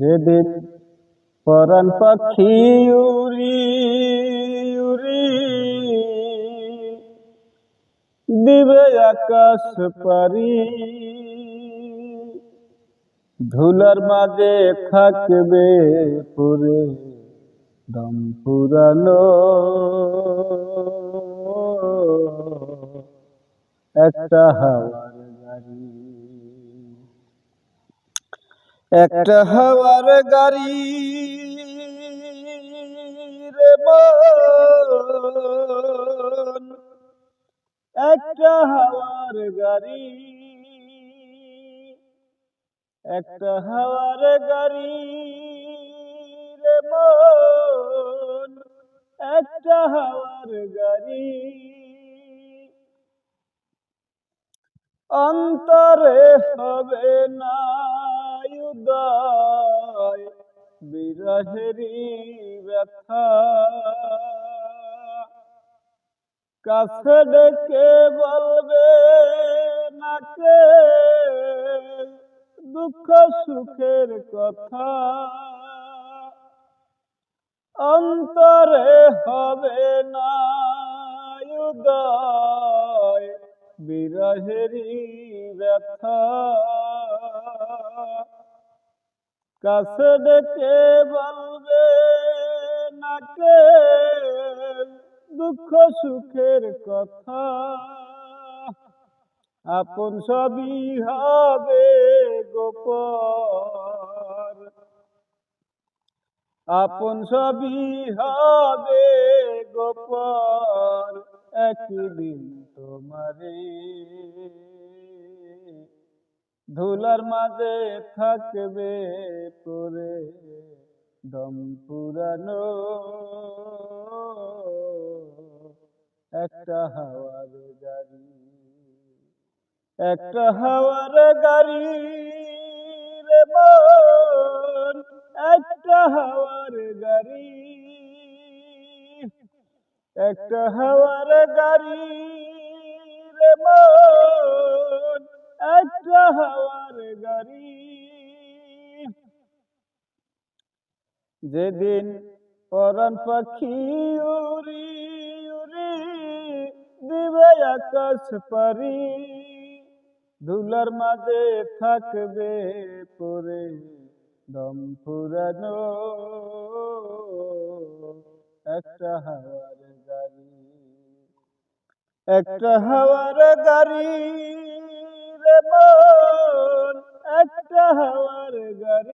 যেদিন পরাণ পাখি উড়ি উড়ি দিবে আকাশ পারি, ধুলার মাঝে থাকবে পুরে দম পুরানো একটা হাওয়ার গাড়ি, একটা হাওয়ার গাড়ি রে মন, একটা হাওয়ার গাড়ি, একটা হাওয়ার গাড়ি রে মন, একটা হাওয়ার গাড়ি। অন্তরে হবে না উদয় বিরহেরি ব্যথা, কাছে ডেকে বলবে না কে দুঃখ সুখের কথা। অন্তরে হবে না উদয় বিরহেরি ব্যথা, কাছে ডেকে বলবে না কে দুঃখ সুখের কথা। আপন সবই হবে গোপন, আপন সবই হবে গোপন, একদিন তোমারে ধুলার মাঝে থাকবে পরে দম পুরানো একটা হাওয়ার গাড়ি, একটা হাওয়ার গাড়ি রে মন, একটা হাওয়ার গাড়ি, একটা হাওয়ার গাড়ি রে মন, একটা হাওয়ার গাড়ি। যেদিন পরাণ পাখি উড়ি উড়ি দিবে আকাশ পারি, ধুলার মাঝে থাকবে পরে দম পুরানো একটা হাওয়ার গাড়ি, একটা হাওয়ার গাড়ি রে মন, একটা হাওয়ার গাড়ি।